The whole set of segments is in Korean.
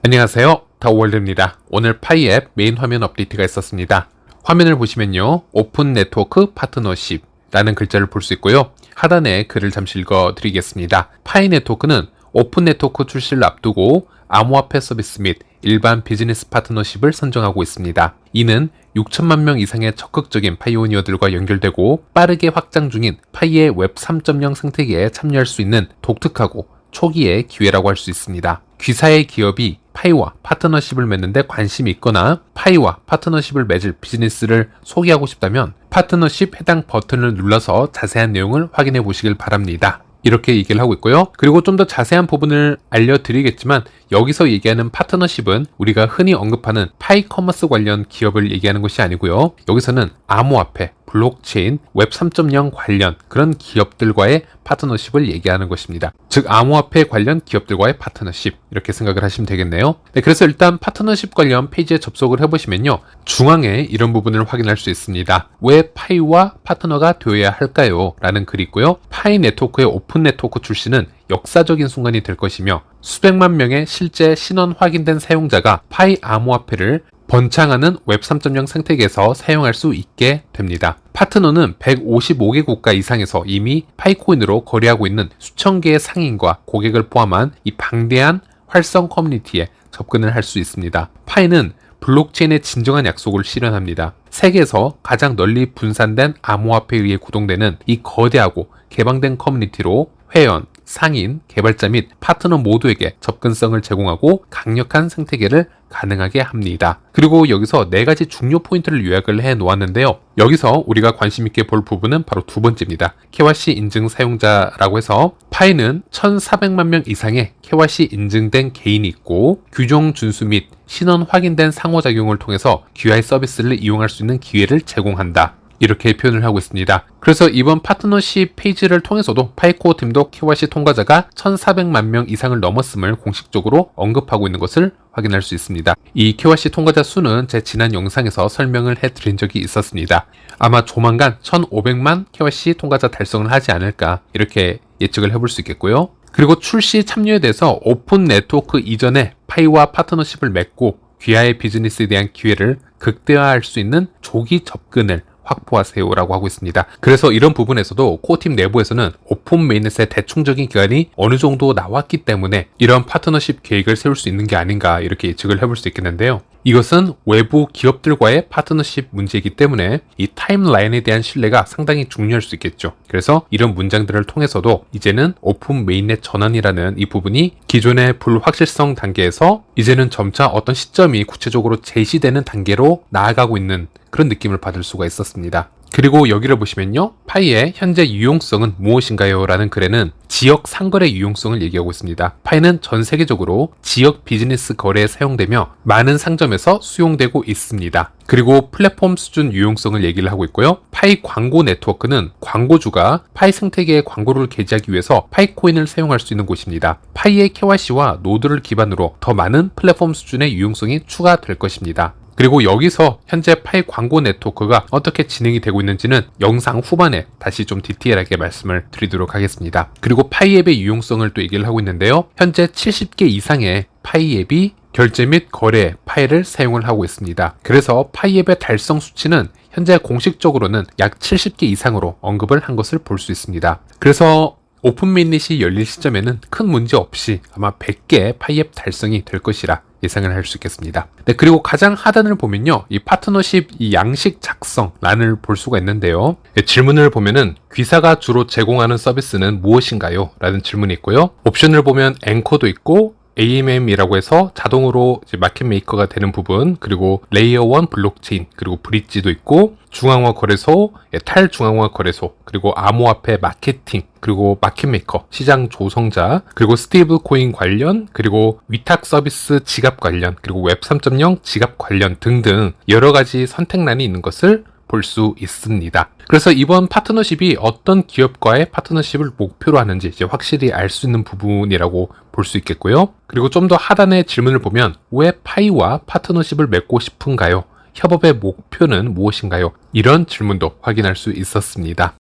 안녕하세요, 다오월드입니다. 오늘 파이 앱 메인 화면 업데이트가 있었습니다. 화면을 보시면요, 오픈 네트워크 파트너십 라는 글자를 볼 수 있고요. 하단에 글을 잠시 읽어 드리겠습니다. 파이 네트워크는 오픈 네트워크 출시를 앞두고 암호화폐 서비스 및 일반 비즈니스 파트너십을 선정하고 있습니다. 이는 6천만 명 이상의 적극적인 파이오니어들과 연결되고 빠르게 확장 중인 파이의 웹 3.0 생태계에 참여할 수 있는 독특하고 초기의 기회라고 할 수 있습니다. 귀사의 기업이 파이와 파트너십을 맺는데 관심이 있거나 파이와 파트너십을 맺을 비즈니스를 소개하고 싶다면 파트너십 해당 버튼을 눌러서 자세한 내용을 확인해 보시길 바랍니다. 이렇게 얘기를 하고 있고요. 그리고 좀 더 자세한 부분을 알려드리겠지만 여기서 얘기하는 파트너십은 우리가 흔히 언급하는 파이 커머스 관련 기업을 얘기하는 것이 아니고요. 여기서는 암호화폐, 블록체인, 웹 3.0 관련 그런 기업들과의 파트너십을 얘기하는 것입니다. 즉 암호화폐 관련 기업들과의 파트너십 이렇게 생각을 하시면 되겠네요. 네, 그래서 일단 파트너십 관련 페이지에 접속을 해보시면요. 중앙에 이런 부분을 확인할 수 있습니다. 왜 파이와 파트너가 되어야 할까요? 라는 글이 있고요. 파이 네트워크의 오픈 네트워크 출시는 역사적인 순간이 될 것이며 수백만 명의 실제 신원 확인된 사용자가 파이 암호화폐를 번창하는 웹 3.0 생태계에서 사용할 수 있게 됩니다. 파트너는 155개 국가 이상에서 이미 파이코인으로 거래하고 있는 수천 개의 상인과 고객을 포함한 이 방대한 활성 커뮤니티에 접근을 할 수 있습니다. 파이는 블록체인의 진정한 약속을 실현합니다. 세계에서 가장 널리 분산된 암호화폐에 의해 구동되는 이 거대하고 개방된 커뮤니티로 회원, 상인, 개발자 및 파트너 모두에게 접근성을 제공하고 강력한 생태계를 가능하게 합니다. 그리고 여기서 4가지 중요 포인트를 요약을 해 놓았는데요. 여기서 우리가 관심 있게 볼 부분은 바로 두 번째입니다. KYC 인증 사용자라고 해서 파이는 1,400만 명 이상의 KYC 인증된 개인이 있고 규정 준수 및 신원 확인된 상호작용을 통해서 QI 서비스를 이용할 수 있는 기회를 제공한다. 이렇게 표현을 하고 있습니다. 그래서 이번 파트너십 페이지를 통해서도 파이코어 팀도 KYC 통과자가 1,400만 명 이상을 넘었음을 공식적으로 언급하고 있는 것을 확인할 수 있습니다. 이 KYC 통과자 수는 제 지난 영상에서 설명을 해드린 적이 있었습니다. 아마 조만간 1,500만 KYC 통과자 달성을 하지 않을까 이렇게 예측을 해볼 수 있겠고요. 그리고 출시 참여에 대해서 오픈 네트워크 이전에 파이와 파트너십을 맺고 귀하의 비즈니스에 대한 기회를 극대화할 수 있는 조기 접근을 확보하세요라고 하고 있습니다. 그래서 이런 부분에서도 코어팀 내부에서는 오픈 메인넷의 대충적인 기간이 어느 정도 나왔기 때문에 이런 파트너십 계획을 세울 수 있는 게 아닌가 이렇게 예측을 해볼 수 있겠는데요. 이것은 외부 기업들과의 파트너십 문제이기 때문에 이 타임라인에 대한 신뢰가 상당히 중요할 수 있겠죠. 그래서 이런 문장들을 통해서도 이제는 오픈 메인넷 전환이라는 이 부분이 기존의 불확실성 단계에서 이제는 점차 어떤 시점이 구체적으로 제시되는 단계로 나아가고 있는 그런 느낌을 받을 수가 있었습니다. 그리고 여기를 보시면요. 파이의 현재 유용성은 무엇인가요? 라는 글에는 지역 상거래 유용성을 얘기하고 있습니다. 파이는 전 세계적으로 지역 비즈니스 거래에 사용되며 많은 상점에서 수용되고 있습니다. 그리고 플랫폼 수준 유용성을 얘기를 하고 있고요. 파이 광고 네트워크는 광고주가 파이 생태계에 광고를 게재하기 위해서 파이코인을 사용할 수 있는 곳입니다. 파이의 KYC와 노드를 기반으로 더 많은 플랫폼 수준의 유용성이 추가될 것입니다. 그리고 여기서 현재 파이 광고 네트워크가 어떻게 진행이 되고 있는지는 영상 후반에 다시 좀 디테일하게 말씀을 드리도록 하겠습니다. 그리고 파이 앱의 유용성을 또 얘기를 하고 있는데요. 현재 70개 이상의 파이 앱이 결제 및 거래에 파이를 사용을 하고 있습니다. 그래서 파이 앱의 달성 수치는 현재 공식적으로는 약 70개 이상으로 언급을 한 것을 볼 수 있습니다. 그래서 오픈 메인넷이 열릴 시점에는 큰 문제 없이 아마 100개 파이 앱 달성이 될 것이라 예상을 할 수 있겠습니다. 네, 그리고 가장 하단을 보면요. 이 파트너십 이 양식 작성란을 볼 수가 있는데요. 네, 질문을 보면은 귀사가 주로 제공하는 서비스는 무엇인가요? 라는 질문이 있고요. 옵션을 보면 앵커도 있고 AMM이라고 해서 자동으로 이제 마켓 메이커가 되는 부분, 그리고 레이어 1 블록체인, 그리고 브릿지도 있고 중앙화 거래소, 탈중앙화 거래소, 그리고 암호화폐 마케팅, 그리고 마켓 메이커, 시장 조성자, 그리고 스테이블 코인 관련, 그리고 위탁 서비스 지갑 관련, 그리고 웹 3.0 지갑 관련 등등 여러 가지 선택란이 있는 것을 볼 수 있습니다. 그래서 이번 파트너십이 어떤 기업과의 파트너십을 목표로 하는지 이제 확실히 알 수 있는 부분이라고 볼 수 있겠고요. 그리고 좀 더 하단의 질문을 보면 왜 파이와 파트너십을 맺고 싶은가요? 협업의 목표는 무엇인가요? 이런 질문도 확인할 수 있었습니다.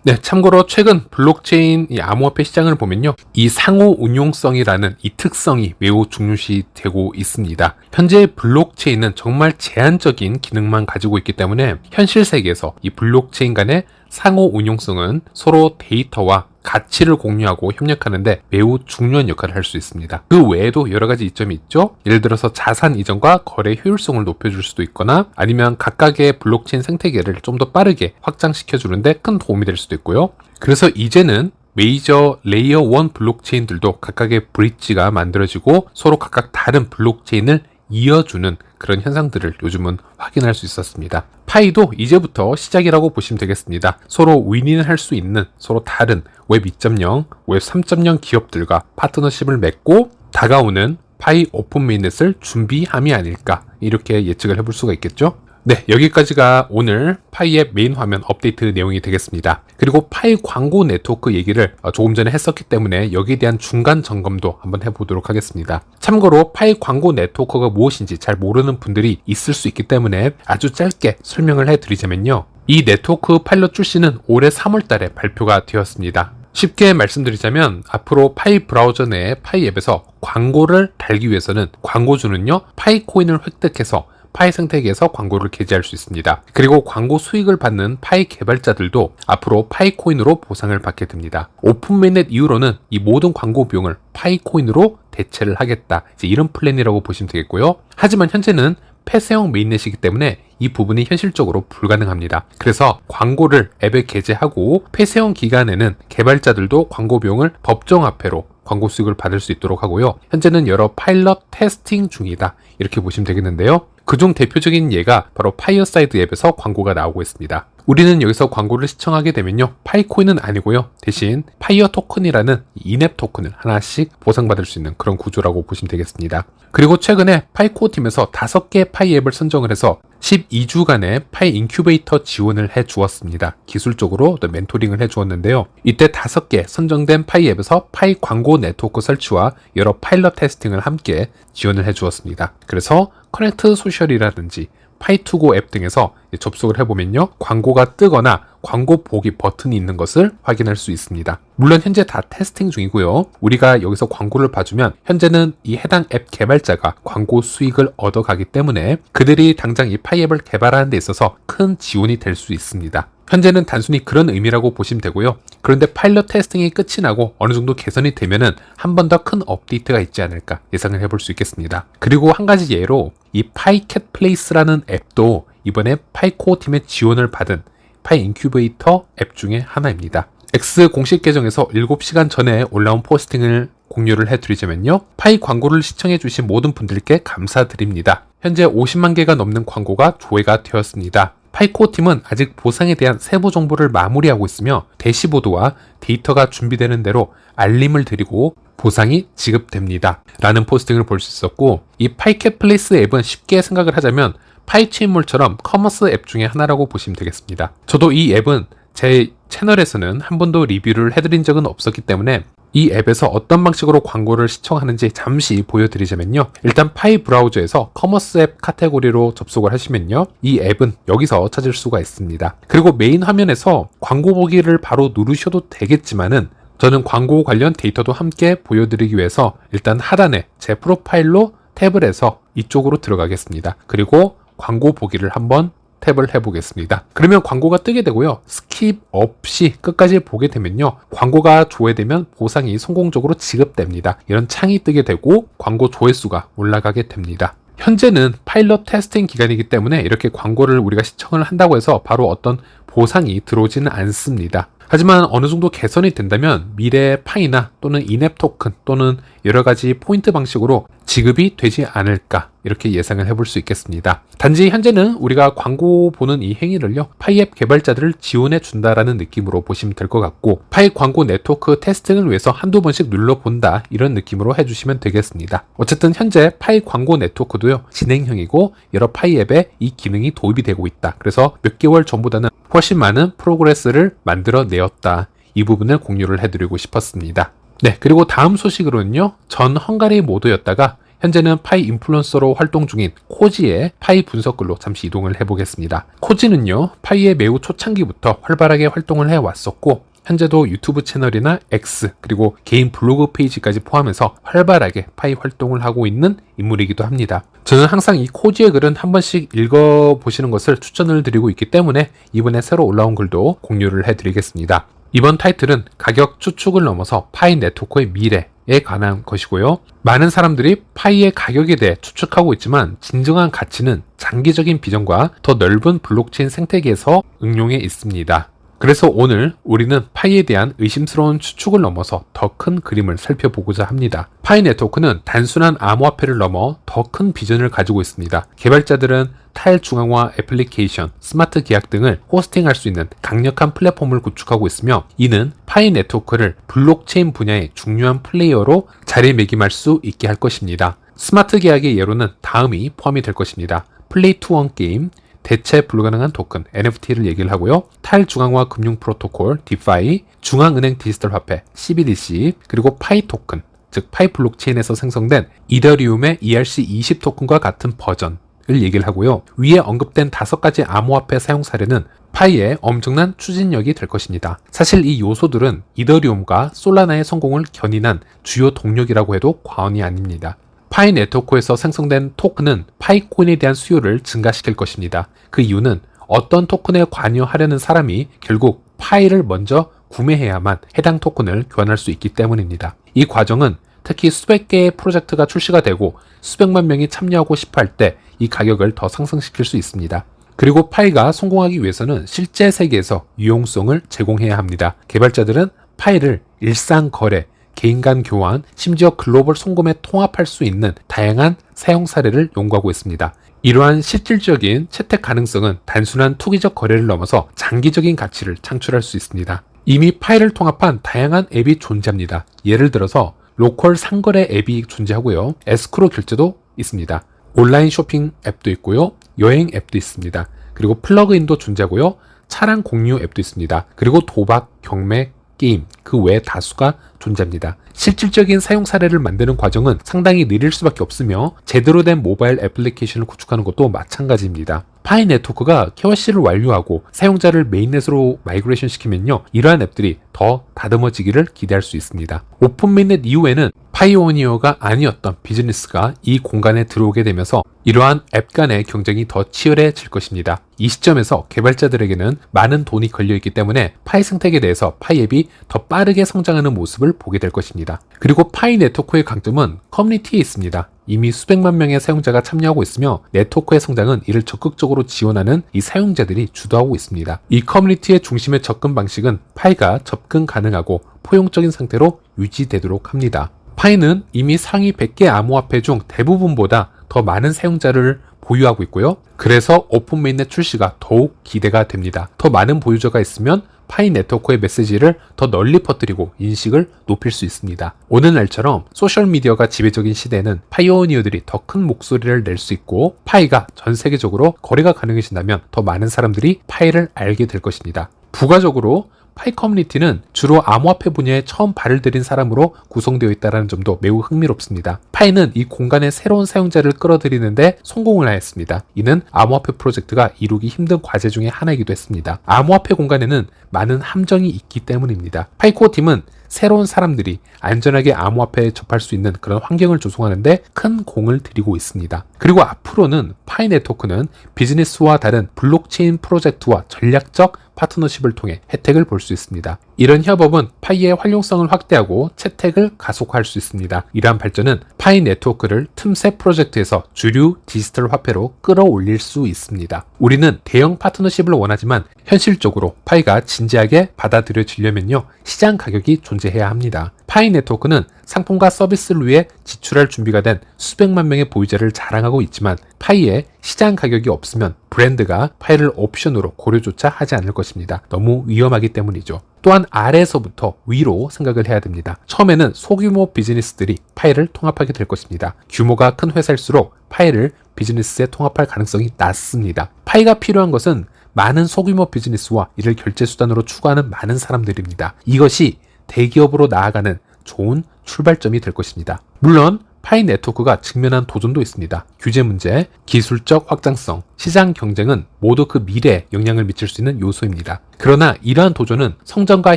네, 참고로 최근 블록체인 이 암호화폐 시장을 보면요, 이 상호 운용성이라는 이 특성이 매우 중요시되고 있습니다. 현재 블록체인은 정말 제한적인 기능만 가지고 있기 때문에 현실 세계에서 이 블록체인 간의 상호 운용성은 서로 데이터와 가치를 공유하고 협력하는데 매우 중요한 역할을 할 수 있습니다. 그 외에도 여러 가지 이점이 있죠. 예를 들어서 자산 이전과 거래 효율성을 높여줄 수도 있거나 아니면 각각의 블록체인 생태계를 좀 더 빠르게 확장시켜 주는데 큰 도움이 될 수도 있고요. 그래서 이제는 메이저 레이어 1 블록체인들도 각각의 브릿지가 만들어지고 서로 각각 다른 블록체인을 이어주는 그런 현상들을 요즘은 확인할 수 있었습니다. 파이도 이제부터 시작이라고 보시면 되겠습니다. 서로 윈윈할 수 있는 서로 다른 웹 2.0, 웹 3.0 기업들과 파트너십을 맺고 다가오는 파이 오픈 메인넷을 준비함이 아닐까, 이렇게 예측을 해볼 수가 있겠죠. 네, 여기까지가 오늘 파이의 메인 화면 업데이트 내용이 되겠습니다. 그리고 파이 광고 네트워크 얘기를 조금 전에 했었기 때문에 여기에 대한 중간 점검도 한번 해보도록 하겠습니다. 참고로 파이 광고 네트워크가 무엇인지 잘 모르는 분들이 있을 수 있기 때문에 아주 짧게 설명을 해드리자면요, 이 네트워크 파일럿 출시는 올해 3월 달에 발표가 되었습니다. 쉽게 말씀드리자면 앞으로 파이 브라우저 내 파이 앱에서 광고를 달기 위해서는 광고주는요, 파이 코인을 획득해서 파이 생태계에서 광고를 게재할 수 있습니다. 그리고 광고 수익을 받는 파이 개발자들도 앞으로 파이 코인으로 보상을 받게 됩니다. 오픈 메인넷 이후로는 이 모든 광고 비용을 파이 코인으로 대체를 하겠다, 이제 이런 플랜이라고 보시면 되겠고요. 하지만 현재는 폐쇄형 메인넷이기 때문에 이 부분이 현실적으로 불가능합니다. 그래서 광고를 앱에 게재하고 폐쇄형 기간에는 개발자들도 광고 비용을 법정화폐로 광고 수익을 받을 수 있도록 하고요. 현재는 여러 파일럿 테스팅 중이다, 이렇게 보시면 되겠는데요. 그중 대표적인 예가 바로 파이어사이드 앱에서 광고가 나오고 있습니다. 우리는 여기서 광고를 시청하게 되면요, 파이코인은 아니고요, 대신 파이어 토큰이라는 인앱 토큰을 하나씩 보상받을 수 있는 그런 구조라고 보시면 되겠습니다. 그리고 최근에 파이코어 팀에서 5개 파이 앱을 선정을 해서 12주간의 파이 인큐베이터 지원을 해 주었습니다. 기술적으로 또 멘토링을 해 주었는데요. 이때 5개 선정된 파이 앱에서 파이 광고 네트워크 설치와 여러 파일럿 테스팅을 함께 지원을 해 주었습니다. 그래서 커넥트 소셜이라든지 파이투고 앱 등에서 접속을 해보면요, 광고가 뜨거나 광고 보기 버튼이 있는 것을 확인할 수 있습니다. 물론 현재 다 테스팅 중이고요. 우리가 여기서 광고를 봐주면 현재는 이 해당 앱 개발자가 광고 수익을 얻어가기 때문에 그들이 당장 이 파이 앱을 개발하는 데 있어서 큰 지원이 될 수 있습니다. 현재는 단순히 그런 의미라고 보시면 되고요. 그런데 파일럿 테스팅이 끝이 나고 어느 정도 개선이 되면은 한 번 더 큰 업데이트가 있지 않을까 예상을 해볼 수 있겠습니다. 그리고 한 가지 예로 이 파이캣 플레이스라는 앱도 이번에 파이코어 팀의 지원을 받은 파이 인큐베이터 앱 중에 하나입니다. X 공식 계정에서 7시간 전에 올라온 포스팅을 공유를 해드리자면요, 파이 광고를 시청해주신 모든 분들께 감사드립니다. 현재 50만 개가 넘는 광고가 조회가 되었습니다. 파이코어 팀은 아직 보상에 대한 세부 정보를 마무리하고 있으며 대시보드와 데이터가 준비되는 대로 알림을 드리고 보상이 지급됩니다, 라는 포스팅을 볼 수 있었고, 이 파이캣 플레이스 앱은 쉽게 생각을 하자면 파이체인몰처럼 커머스 앱 중에 하나라고 보시면 되겠습니다. 저도 이 앱은 제 채널에서는 한 번도 리뷰를 해드린 적은 없었기 때문에 이 앱에서 어떤 방식으로 광고를 시청하는지 잠시 보여드리자면요, 일단 파이 브라우저에서 커머스 앱 카테고리로 접속을 하시면요, 이 앱은 여기서 찾을 수가 있습니다. 그리고 메인 화면에서 광고 보기를 바로 누르셔도 되겠지만은 저는 광고 관련 데이터도 함께 보여드리기 위해서 일단 하단에 제 프로파일로 탭을 해서 이쪽으로 들어가겠습니다. 그리고 광고 보기를 한번 탭을 해보겠습니다. 그러면 광고가 뜨게 되고요, 스킵 없이 끝까지 보게 되면요, 광고가 조회되면 보상이 성공적으로 지급됩니다. 이런 창이 뜨게 되고 광고 조회수가 올라가게 됩니다. 현재는 파일럿 테스팅 기간이기 때문에 이렇게 광고를 우리가 시청을 한다고 해서 바로 어떤 보상이 들어오지는 않습니다. 하지만 어느 정도 개선이 된다면 미래 파이나 또는 인앱 토큰 또는 여러 가지 포인트 방식으로 지급이 되지 않을까, 이렇게 예상을 해볼 수 있겠습니다. 단지 현재는 우리가 광고 보는 이 행위를요, 파이앱 개발자들을 지원해 준다라는 느낌으로 보시면 될 것 같고, 파이 광고 네트워크 테스팅을 위해서 한두 번씩 눌러본다, 이런 느낌으로 해주시면 되겠습니다. 어쨌든 현재 파이 광고 네트워크도요, 진행형이고 여러 파이앱에 이 기능이 도입이 되고 있다. 그래서 몇 개월 전보다는 훨씬 많은 프로그레스를 만들어 내었다, 이 부분을 공유를 해드리고 싶었습니다. 네, 그리고 다음 소식으로는요, 전 헝가리 모드였다가 현재는 파이 인플루언서로 활동 중인 코지의 파이 분석글로 잠시 이동을 해보겠습니다. 코지는요, 파이의 매우 초창기부터 활발하게 활동을 해왔었고 현재도 유튜브 채널이나 X 그리고 개인 블로그 페이지까지 포함해서 활발하게 파이 활동을 하고 있는 인물이기도 합니다. 저는 항상 이 코지의 글은 한 번씩 읽어보시는 것을 추천을 드리고 있기 때문에 이번에 새로 올라온 글도 공유를 해드리겠습니다. 이번 타이틀은 가격 추측을 넘어서 파이 네트워크의 미래에 관한 것이고요. 많은 사람들이 파이의 가격에 대해 추측하고 있지만 진정한 가치는 장기적인 비전과 더 넓은 블록체인 생태계에서 응용해 있습니다. 그래서 오늘 우리는 파이에 대한 의심스러운 추측을 넘어서 더 큰 그림을 살펴보고자 합니다. 파이 네트워크는 단순한 암호화폐를 넘어 더 큰 비전을 가지고 있습니다. 개발자들은 탈중앙화 애플리케이션, 스마트 계약 등을 호스팅할 수 있는 강력한 플랫폼을 구축하고 있으며 이는 파이 네트워크를 블록체인 분야의 중요한 플레이어로 자리매김할 수 있게 할 것입니다. 스마트 계약의 예로는 다음이 포함이 될 것입니다. 플레이 투 원 게임, 대체 불가능한 토큰, NFT를 얘기를 하고요. 탈중앙화 금융 프로토콜, DeFi, 중앙은행 디지털 화폐, CBDC, 그리고 파이 토큰, 즉 파이 블록체인에서 생성된 이더리움의 ERC20 토큰과 같은 버전을 얘기를 하고요. 위에 언급된 5가지 암호화폐 사용 사례는 파이의 엄청난 추진력이 될 것입니다. 사실 이 요소들은 이더리움과 솔라나의 성공을 견인한 주요 동력이라고 해도 과언이 아닙니다. 파이 네트워크에서 생성된 토큰은 파이코인에 대한 수요를 증가시킬 것입니다. 그 이유는 어떤 토큰에 관여하려는 사람이 결국 파이를 먼저 구매해야만 해당 토큰을 교환할 수 있기 때문입니다. 이 과정은 특히 수백 개의 프로젝트가 출시가 되고 수백만 명이 참여하고 싶어 할 때 이 가격을 더 상승시킬 수 있습니다. 그리고 파이가 성공하기 위해서는 실제 세계에서 유용성을 제공해야 합니다. 개발자들은 파이를 일상 거래, 개인 간 교환, 심지어 글로벌 송금에 통합할 수 있는 다양한 사용 사례를 연구하고 있습니다. 이러한 실질적인 채택 가능성은 단순한 투기적 거래를 넘어서 장기적인 가치를 창출할 수 있습니다. 이미 파이를 통합한 다양한 앱이 존재합니다. 예를 들어서 로컬 상거래 앱이 존재하고요. 에스크로 결제도 있습니다. 온라인 쇼핑 앱도 있고요. 여행 앱도 있습니다. 그리고 플러그인도 존재하고요. 차량 공유 앱도 있습니다. 그리고 도박, 경매, 게임, 그 외 다수가 존재합니다. 실질적인 사용 사례를 만드는 과정은 상당히 느릴 수밖에 없으며 제대로 된 모바일 애플리케이션을 구축하는 것도 마찬가지입니다. 파이 네트워크가 KYC를 완료하고 사용자를 메인넷으로 마이그레이션 시키면요, 이러한 앱들이 더 다듬어지기를 기대할 수 있습니다. 오픈 메인넷 이후에는 파이오니어가 아니었던 비즈니스가 이 공간에 들어오게 되면서 이러한 앱 간의 경쟁이 더 치열해질 것입니다. 이 시점에서 개발자들에게는 많은 돈이 걸려있기 때문에 파이 생태계에 대해서 파이 앱이 더 빠르게 성장하는 모습을 보게 될 것입니다. 그리고 파이 네트워크의 강점은 커뮤니티에 있습니다. 이미 수백만 명의 사용자가 참여하고 있으며 네트워크의 성장은 이를 적극적으로 지원하는 이 사용자들이 주도하고 있습니다. 이 커뮤니티의 중심의 접근 방식은 파이가 접근 가능하고 포용적인 상태로 유지되도록 합니다. 파이는 이미 상위 100개 암호화폐 중 대부분보다 더 많은 사용자를 보유하고 있고요. 그래서 오픈 메인넷 출시가 더욱 기대가 됩니다. 더 많은 보유자가 있으면 파이 네트워크의 메시지를 더 널리 퍼뜨리고 인식을 높일 수 있습니다. 오늘날처럼 소셜미디어가 지배적인 시대에는 파이오니어들이 더 큰 목소리를 낼 수 있고 파이가 전 세계적으로 거래가 가능해진다면 더 많은 사람들이 파이를 알게 될 것입니다. 부가적으로 파이 커뮤니티는 주로 암호화폐 분야에 처음 발을 들인 사람으로 구성되어 있다는 점도 매우 흥미롭습니다. 파이는 이 공간에 새로운 사용자를 끌어들이는데 성공을 하였습니다. 이는 암호화폐 프로젝트가 이루기 힘든 과제 중에 하나이기도 했습니다. 암호화폐 공간에는 많은 함정이 있기 때문입니다. 파이코어 팀은 새로운 사람들이 안전하게 암호화폐에 접할 수 있는 그런 환경을 조성하는데 큰 공을 들이고 있습니다. 그리고 앞으로는 파이 네트워크는 비즈니스와 다른 블록체인 프로젝트와 전략적 파트너십을 통해 혜택을 볼 수 있습니다. 이런 협업은 파이의 활용성을 확대하고 채택을 가속화할 수 있습니다. 이러한 발전은 파이 네트워크를 틈새 프로젝트에서 주류 디지털 화폐로 끌어올릴 수 있습니다. 우리는 대형 파트너십을 원하지만 현실적으로 파이가 진지하게 받아들여지려면요, 시장 가격이 존재해야 합니다. 파이 네트워크는 상품과 서비스를 위해 지출할 준비가 된 수백만 명의 보유자를 자랑하고 있지만 파이에 시장 가격이 없으면 브랜드가 파이를 옵션으로 고려조차 하지 않을 것입니다. 너무 위험하기 때문이죠. 또한 아래에서부터 위로 생각을 해야 됩니다. 처음에는 소규모 비즈니스들이 파이를 통합하게 될 것입니다. 규모가 큰 회사일수록 파이를 비즈니스에 통합할 가능성이 낮습니다. 파이가 필요한 것은 많은 소규모 비즈니스와 이를 결제 수단으로 추구하는 많은 사람들입니다. 이것이 대기업으로 나아가는 좋은 출발점이 될 것입니다. 물론 파이 네트워크가 직면한 도전도 있습니다. 규제 문제, 기술적 확장성, 시장 경쟁은 모두 그 미래에 영향을 미칠 수 있는 요소입니다. 그러나 이러한 도전은 성장과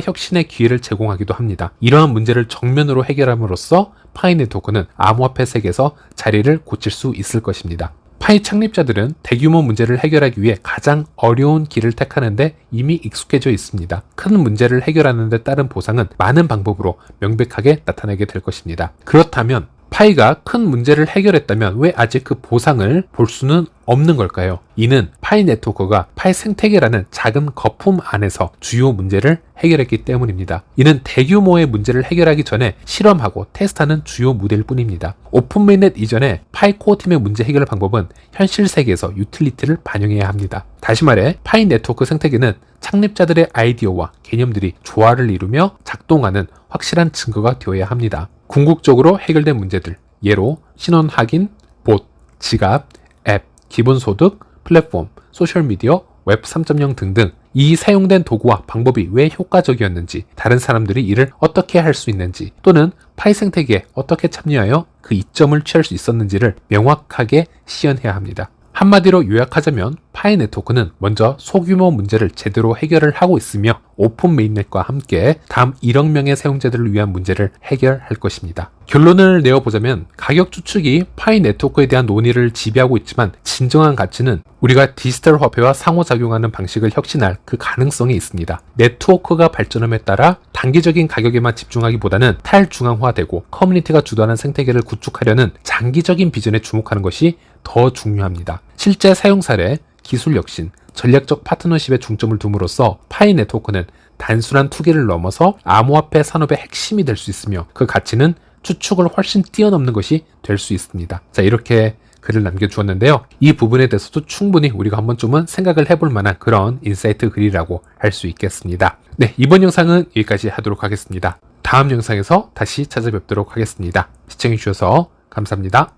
혁신의 기회를 제공하기도 합니다. 이러한 문제를 정면으로 해결함으로써 파이 네트워크는 암호화폐 세계에서 자리를 고칠 수 있을 것입니다. 파이 창립자들은 대규모 문제를 해결하기 위해 가장 어려운 길을 택하는데 이미 익숙해져 있습니다. 큰 문제를 해결하는 데 따른 보상은 많은 방법으로 명백하게 나타나게 될 것입니다. 그렇다면 파이가 큰 문제를 해결했다면 왜 아직 그 보상을 볼 수는 없는 걸까요? 이는 파이 네트워크가 파이 생태계라는 작은 거품 안에서 주요 문제를 해결했기 때문입니다. 이는 대규모의 문제를 해결하기 전에 실험하고 테스트하는 주요 무대일 뿐입니다. 오픈메인넷 이전에 파이 코어 팀의 문제 해결 방법은 현실 세계에서 유틸리티를 반영해야 합니다. 다시 말해 파이 네트워크 생태계는 창립자들의 아이디어와 개념들이 조화를 이루며 작동하는 확실한 증거가 되어야 합니다. 궁극적으로 해결된 문제들, 예로 신원 확인, 봇, 지갑, 앱, 기본소득, 플랫폼, 소셜미디어, 웹 3.0 등등 이 사용된 도구와 방법이 왜 효과적이었는지, 다른 사람들이 이를 어떻게 할 수 있는지, 또는 파이 생태계에 어떻게 참여하여 그 이점을 취할 수 있었는지를 명확하게 시연해야 합니다. 한마디로 요약하자면 파이 네트워크는 먼저 소규모 문제를 제대로 해결을 하고 있으며 오픈 메인넷과 함께 다음 1억 명의 사용자들을 위한 문제를 해결할 것입니다. 결론을 내어보자면 가격 추측이 파이 네트워크에 대한 논의를 지배하고 있지만 진정한 가치는 우리가 디지털 화폐와 상호작용하는 방식을 혁신할 그 가능성이 있습니다. 네트워크가 발전함에 따라 단기적인 가격에만 집중하기보다는 탈중앙화되고 커뮤니티가 주도하는 생태계를 구축하려는 장기적인 비전에 주목하는 것이 더 중요합니다. 실제 사용 사례, 기술 혁신, 전략적 파트너십에 중점을 둠으로써 파이 네트워크는 단순한 투기를 넘어서 암호화폐 산업의 핵심이 될 수 있으며 그 가치는 추측을 훨씬 뛰어넘는 것이 될 수 있습니다. 자, 이렇게 글을 남겨주었는데요. 이 부분에 대해서도 충분히 우리가 한 번쯤은 생각을 해볼 만한 그런 인사이트 글이라고 할 수 있겠습니다. 네, 이번 영상은 여기까지 하도록 하겠습니다. 다음 영상에서 다시 찾아뵙도록 하겠습니다. 시청해주셔서 감사합니다.